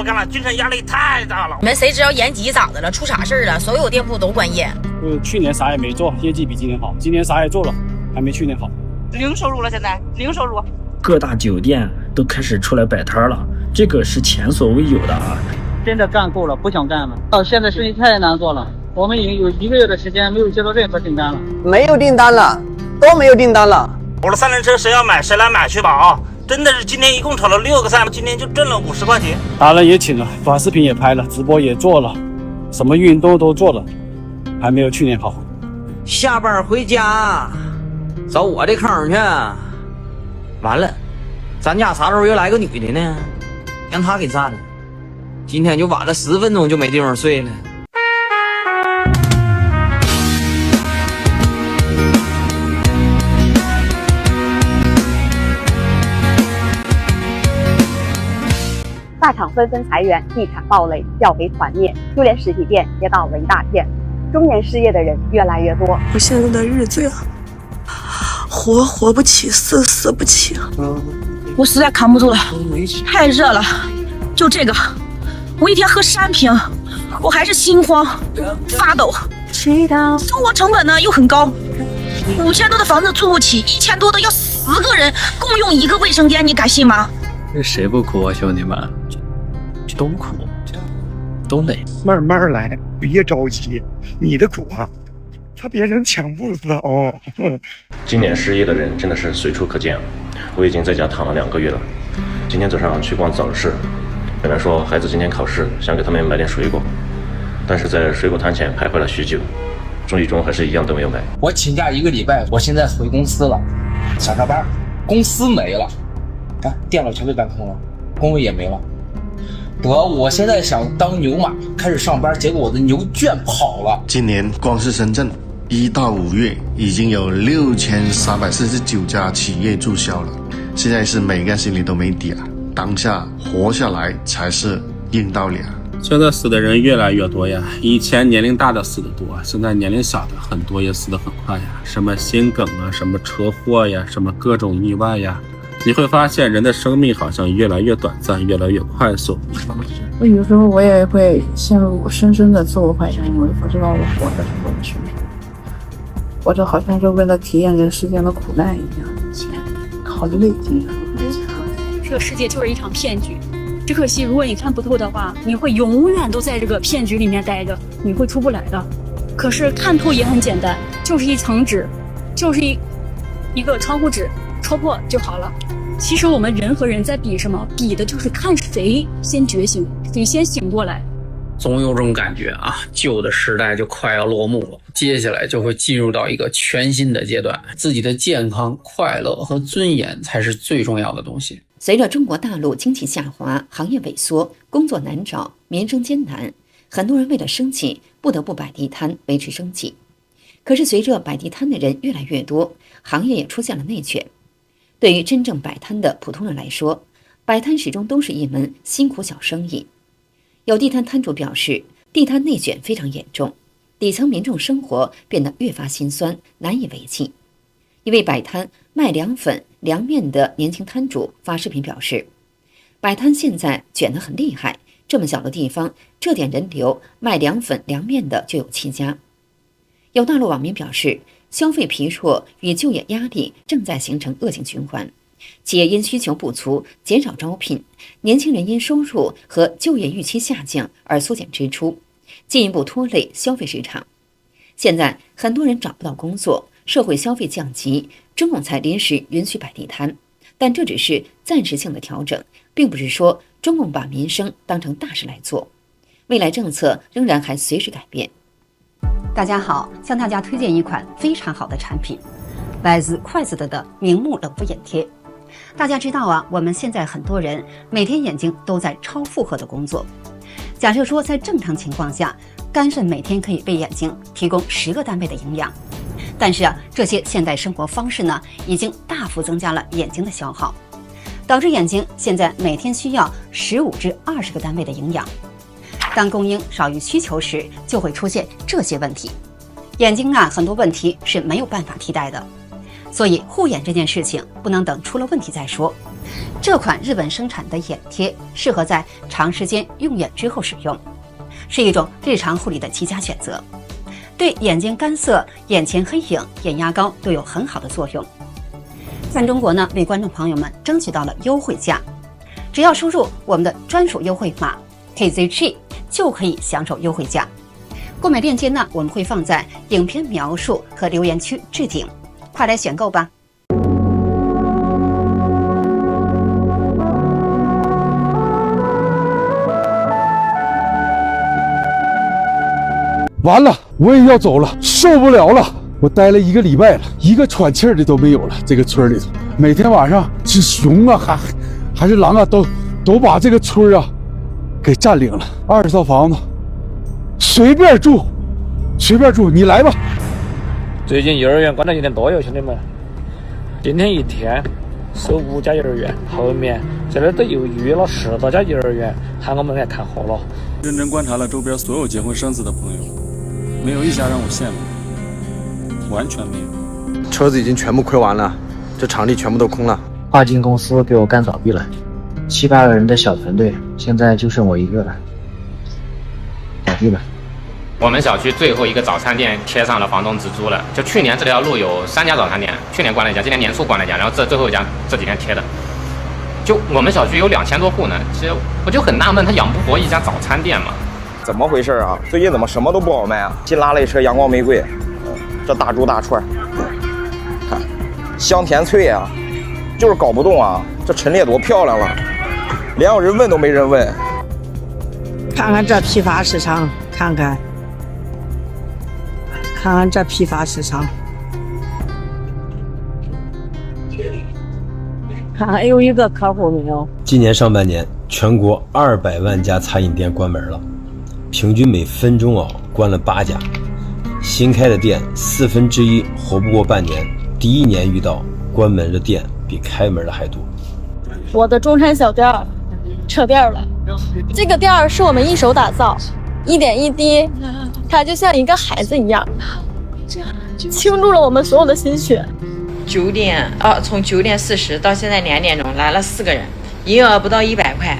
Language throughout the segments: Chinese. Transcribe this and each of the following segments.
干了，精神压力太大了。你们谁知道延吉咋的了？出啥事了？所有店铺都关业。去年啥也没做，业绩比今年好。今年啥也做了，还没去年好。零收入了，现在零收入。各大酒店都开始出来摆摊了，这个是前所未有的啊！真的干够了，不想干了。现在生意太难做了，我们已经有1个月的时间没有接到任何订单了。没有订单了，都没有订单了。我的3轮车谁要买谁来买去吧啊！真的是今天一共炒了6个菜，今天就挣了50块钱。达人也请了，短视频也拍了，直播也做了，什么运动都做了，还没有去年好。下班回家找我的坑去，完了，咱家啥时候又来个女的呢？让她给占了，今天就晚了10分钟就没地方睡了。大厂纷纷裁员，地产暴雷，教培团灭，就连实体店也倒了一大片，中年失业的人越来越多。我现在的日子呀，活不起，死不起。我实在扛不住了，太热了。就这个，我一天喝3瓶，我还是心慌发抖。生活成本呢又很高，5000多的房子住不起，1000多的要10个人共用1个卫生间，你敢信吗？这谁不苦啊，兄弟们，都苦，都累。慢慢来，别着急，你的苦啊，他别人抢不走。今年失业的人真的是随处可见，我已经在家躺了2个月了。今天早上去逛早市，本来说孩子今天考试，想给他们买点水果，但是在水果摊前徘徊了许久，最终还是一样都没有买。我请假1个礼拜，我现在回公司了，想上班，公司没了。店了全被搬空了，工位也没了。我现在想当牛马开始上班，结果我的牛圈跑了。今年光是深圳1到5月已经有6349家企业注销了，现在是每个人心里都没底了，当下活下来才是硬道理啊。现在死的人越来越多呀，以前年龄大的死的多，现在年龄小的很多也死得很快呀，什么心梗啊，什么车祸呀，什么各种意外呀。你会发现人的生命好像越来越短暂，越来越快速。我有时候我也会陷入深深的自我怀疑，我也不知道我活着是为了什么，活着好像是为了体验人世间的苦难一样，好累精神。这个世界就是一场骗局，只可惜如果你看不透的话，你会永远都在这个骗局里面待着，你会出不来的。可是看透也很简单，就是一层纸，就是一个窗户纸，戳破就好了。其实我们人和人在比什么？比的就是看谁先觉醒，谁先醒过来。总有种感觉啊，旧的时代就快要落幕了，接下来就会进入到一个全新的阶段，自己的健康、快乐和尊严才是最重要的东西。随着中国大陆经济下滑，行业萎缩，工作难找，民生艰难，很多人为了生计不得不摆地摊维持生计。可是随着摆地摊的人越来越多，行业也出现了内卷。对于真正摆摊的普通人来说，摆摊始终都是一门辛苦小生意。有地摊摊主表示，地摊内卷非常严重，底层民众生活变得越发心酸，难以为继。一位摆摊卖凉粉、凉面的年轻摊主发视频表示，摆摊现在卷得很厉害，这么小的地方，这点人流，卖凉粉、凉面的就有7家。有大陆网民表示，消费疲弱与就业压力正在形成恶性循环，企业因需求不足减少招聘，年轻人因收入和就业预期下降而缩减支出，进一步拖累消费市场。现在很多人找不到工作，社会消费降级，中共才临时允许摆地摊，但这只是暂时性的调整，并不是说中共把民生当成大事来做，未来政策仍然还随时改变。大家好，向大家推荐一款非常好的产品，来自筷子的明目冷敷眼贴。大家知道啊，我们现在很多人每天眼睛都在超负荷的工作。假设说在正常情况下，肝肾每天可以为眼睛提供10个单位的营养，但是啊，这些现代生活方式呢，已经大幅增加了眼睛的消耗，导致眼睛现在每天需要15至20个单位的营养。当供应少于需求时，就会出现这些问题。眼睛啊，很多问题是没有办法替代的，所以护眼这件事情不能等出了问题再说，这款日本生产的眼贴适合在长时间用眼之后使用，是一种日常护理的极佳选择，对眼睛干涩、眼前黑影、眼压高都有很好的作用。咱中国呢，为观众朋友们争取到了优惠价，只要输入我们的专属优惠码 KZG 就可以享受优惠价。购买链接呢，我们会放在影片描述和留言区置顶，快来选购吧。完了，我也要走了，受不了了！我待了1个礼拜了，一个喘气儿的都没有了。这个村里头，每天晚上是熊啊，还是狼啊，都把这个村啊给占领了。20套房子，随便住，随便住，你来吧。最近幼儿园关的有点多哟，兄弟们。今天一天收5家幼儿园，后面这边都又约了10多家幼儿园，喊我们来看货了。认真观察了周边所有结婚生子的朋友，没有一家让我羡慕，完全没有。车子已经全部亏完了，这场地全部都空了。跨境公司给我干倒闭了，7、8个人的小团队，现在就剩我一个了，倒闭了。我们小区最后一个早餐店贴上了房东直租了，就去年这条路有3家早餐店，去年关了一家，今年年初关了一家，然后最后一家这几天贴的。就我们小区有2000多户呢，其实我就很纳闷，他养不活一家早餐店嘛？怎么回事啊？最近怎么什么都不好卖啊？新拉了一车阳光玫瑰，这大猪大串，看香甜脆啊，就是搞不动啊，这陈列多漂亮了，连有人问都没人问。看看这批发市场，看看这批发市场，看看有一个客户没有？今年上半年，全国200万家餐饮店关门了，平均每分钟关了8家。新开的店1/4活不过半年，第1年遇到关门的店比开门的还多。我的中餐小店撤店了，这个店是我们一手打造，一点一滴，它就像一个孩子一样，倾注了我们所有的心血。从9点40到现在2点钟来了4个人，营业额不到100块，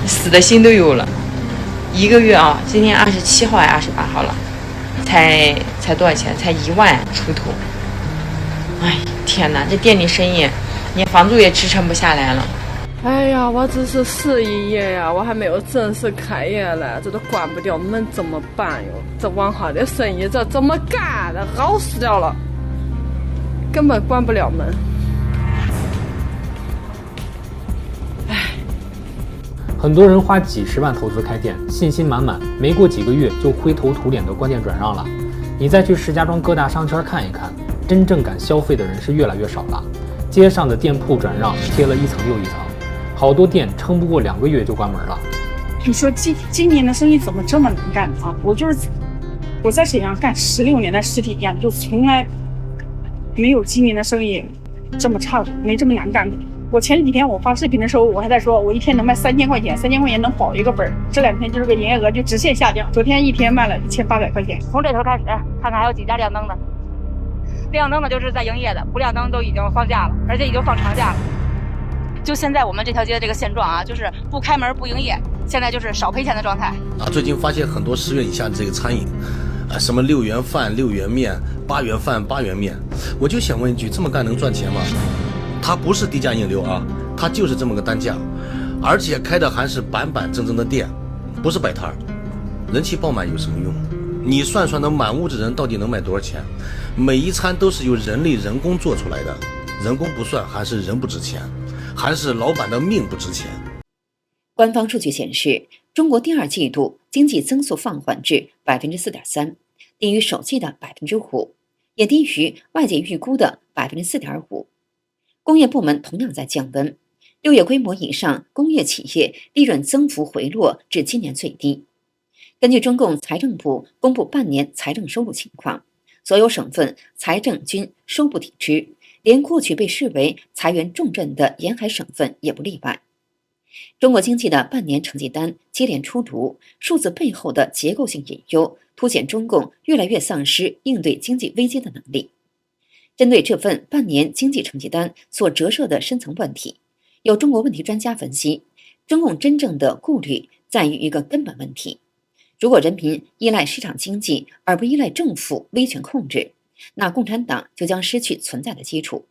死的心都有了。1个月啊，今天27号还是28号了，才多少钱？才1万出头。哎，天哪，这店里生意连房租也支撑不下来了。哎呀，我只是试营业呀，我还没有正式开业呢，这都关不掉门怎么办哟？这网上的生意这怎么干的？好死掉了，根本关不了门。很多人花几十万投资开店，信心满满，没过几个月就灰头土脸的关店转让了。你再去石家庄各大商圈看一看，真正敢消费的人是越来越少了。街上的店铺转让贴了一层又一层，好多店撑不过2个月就关门了。你说今年的生意怎么这么难干啊？我在沈阳干16年的实体店，就从来没有今年的生意这么差，没这么难干过。我前几天我发视频的时候，我还在说我一天能卖3000块钱，3000块钱能保一个本。这2天就是个营业额就直线下降，昨天一天卖了1800块钱。从这头开始看看还有几家亮灯的，亮灯的就是在营业的，不亮灯都已经放假了，而且已经放长假了。就现在我们这条街的这个现状啊，就是不开门不营业，现在就是少赔钱的状态啊。最近发现很多10元以下的这个餐饮，什么6元饭6元面，8元饭8元面，我就想问一句，这么干能赚钱吗？它不是低价引流啊，它就是这么个单价，而且开的还是板板正正的店，不是摆摊儿，人气爆满有什么用？你算算那满屋子人到底能卖多少钱？每一餐都是由人工做出来的，人工不算，还是人不值钱，还是老板的命不值钱。官方数据显示，中国第2季度经济增速放缓至 4.3%， 低于首季的 5%， 也低于外界预估的 4.5%。工业部门同样在降温，6月规模以上工业企业利润增幅回落至今年最低。根据中共财政部公布半年财政收入情况，所有省份财政均收不抵支，连过去被视为财源重镇的沿海省份也不例外。中国经济的半年成绩单接连出炉，数字背后的结构性隐忧凸显中共越来越丧失应对经济危机的能力。针对这份半年经济成绩单所折射的深层问题，有中国问题专家分析，中共真正的顾虑在于一个根本问题：如果人民依赖市场经济而不依赖政府威权控制，那共产党就将失去存在的基础。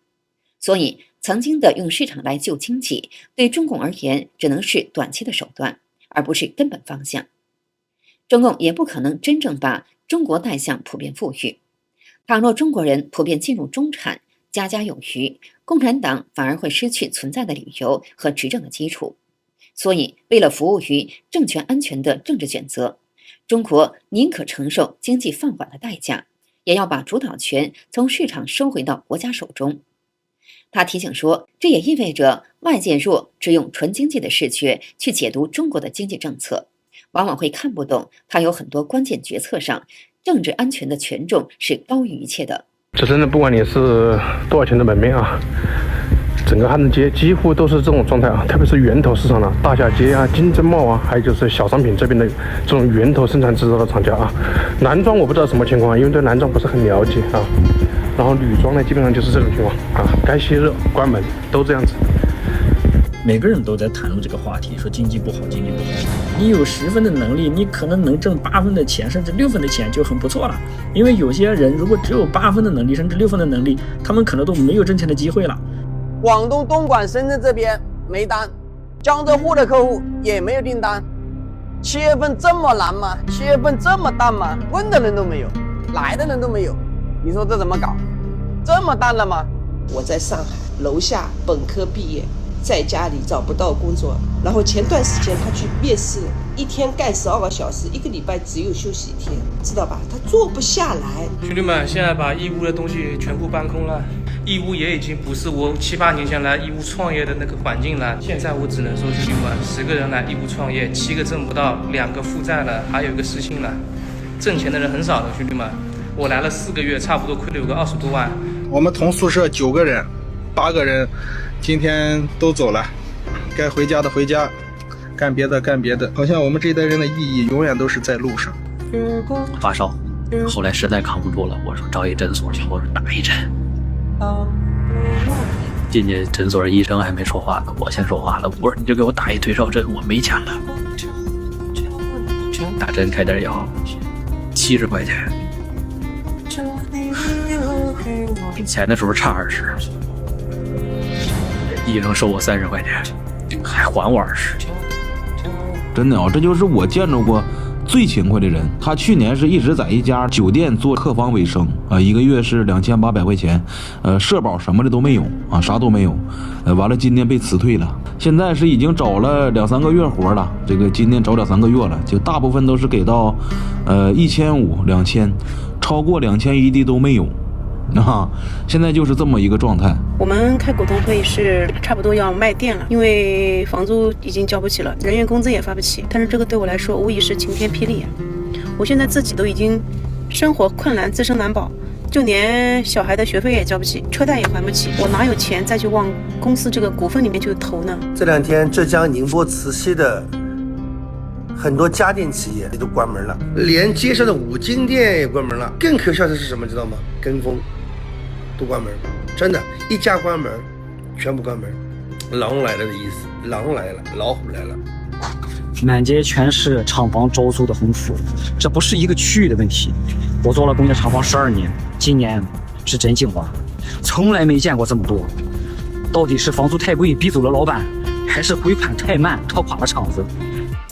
所以，曾经的用市场来救经济，对中共而言只能是短期的手段，而不是根本方向。中共也不可能真正把中国带向普遍富裕。倘若中国人普遍进入中产，家家有余，共产党反而会失去存在的理由和执政的基础。所以，为了服务于政权安全的政治选择，中国宁可承受经济放缓的代价，也要把主导权从市场收回到国家手中。他提醒说，这也意味着外界若只用纯经济的视觉去解读中国的经济政策，往往会看不懂它有很多关键决策上政治安全的权重是高于一切的。这真的不管你是多少钱的门面啊，整个汉正街几乎都是这种状态啊，特别是源头市场的大夏街啊、金针茂啊，还有就是小商品这边的这种源头生产制造的厂家啊。男装我不知道什么情况，因为对男装不是很了解啊。然后女装呢，基本上就是这种情况啊，该歇热关门都这样子。每个人都在谈论这个话题，说经济不好，经济不好。你有10分的能力，你可能能挣8分的钱，甚至6分的钱就很不错了。因为有些人如果只有8分的能力，甚至6分的能力，他们可能都没有挣钱的机会了。广东东莞深圳这边没单，江浙沪的客户也没有订单。7月份这么难吗？7月份这么淡吗？问的人都没有，来的人都没有，你说这怎么搞？这么淡了吗？我在上海楼下本科毕业，在家里找不到工作，然后前段时间他去面试，一天干12个小时，1个礼拜只有休息1天，知道吧？他做不下来。兄弟们，现在把义乌的东西全部搬空了，义乌也已经不是我7、8年前来义乌创业的那个环境了。现在我只能说，兄弟们，10个人来义乌创业，7个挣不到，2个负债了，还有1个失信了，挣钱的人很少的，兄弟们。我来了4个月，差不多亏了有个20多万。我们同宿舍9个人，8个人今天都走了，该回家的回家，干别的干别的。好像我们这一代人的意义永远都是在路上。发烧，后来实在扛不住了，我说找一诊所去，我说打一针。进去诊所，医生还没说话呢，我先说话了，我说你就给我打一退烧针，我没钱了。打针开点药，70块钱。钱的时候差20，医生收我30块钱，还还我20。真的这就是我见着过最勤快的人。他去年是一直在一家酒店做客房卫生啊，1个月是2800块钱，社保什么的都没有啊，啥都没有。完了今年被辞退了，现在是已经找了2、3个月活了，这个今年找2、3个月了，就大部分都是给到1500、2000，超过2100的都没有。现在就是这么一个状态。我们开股东会是差不多要卖店了，因为房租已经交不起了，人员工资也发不起。但是这个对我来说无疑是晴天霹雳。我现在自己都已经生活困难，自身难保，就连小孩的学费也交不起，车贷也还不起，我哪有钱再去往公司这个股份里面去投呢？这2天浙江宁波慈溪的很多家电企业都关门了，连街上的5金店也关门了。更可笑的是什么知道吗？跟风都关门，真的，一家关门全部关门。狼来了的意思，狼来了，老虎来了。满街全是厂房招租的横幅，这不是一个区域的问题。我做了工业厂房12年，今年是真惊了，从来没见过这么多。到底是房租太贵逼走了老板，还是回款太慢拖垮了厂子？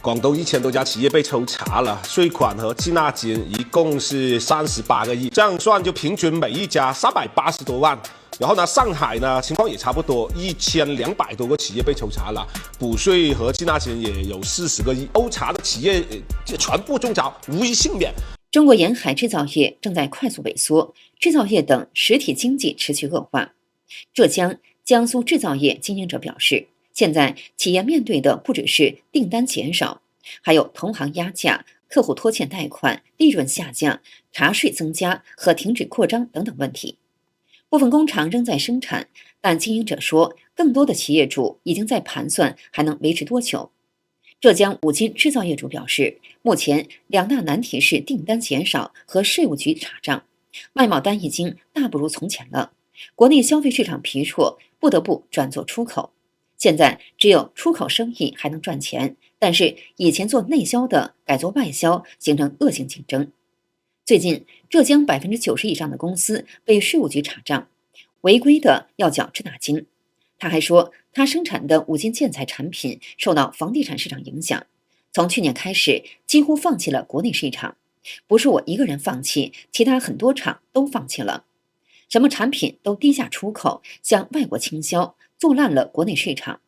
广东1000多家企业被抽查了，税款和滞纳金一共是38个亿，这样算就平均每一家380多万。然后呢，上海呢情况也差不多，1200多个企业被抽查了，补税和滞纳金也有40个亿，抽查的企业全部中招，无一幸免。中国沿海制造业正在快速萎缩，制造业等实体经济持续恶化。浙江、江苏制造业经营者表示，现在企业面对的不只是订单减少，还有同行压价、客户拖欠贷款、利润下降、查税增加和停止扩张等等问题。部分工厂仍在生产，但经营者说，更多的企业主已经在盘算还能维持多久。浙江五金制造业主表示，目前2大难题是订单减少和税务局查账，外贸单已经大不如从前了，国内消费市场疲弱，不得不转做出口。现在只有出口生意还能赚钱，但是以前做内销的改做外销，形成恶性竞争。最近，浙江90%以上的公司被税务局查账，违规的要缴滞纳金。他还说，他生产的5金建材产品受到房地产市场影响，从去年开始几乎放弃了国内市场。不是我一个人放弃，其他很多厂都放弃了。什么产品都低价出口，向外国倾销，做烂了国内市场。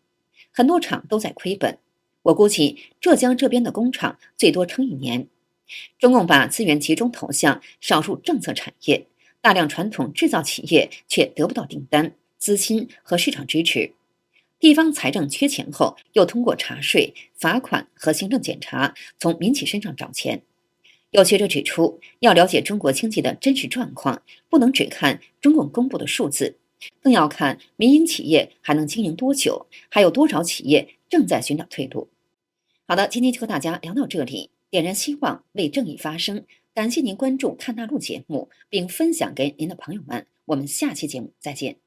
很多厂都在亏本。我估计浙江这边的工厂最多撑1年。中共把资源集中投向少数政策产业，大量传统制造企业却得不到订单、资金和市场支持。地方财政缺钱后，又通过查税、罚款和行政检查从民企身上找钱。有学者指出，要了解中国经济的真实状况，不能只看中共公布的数字，更要看民营企业还能经营多久，还有多少企业正在寻找退路。好的，今天就和大家聊到这里，点燃希望，为正义发声。感谢您关注看大陆节目，并分享给您的朋友们。我们下期节目再见。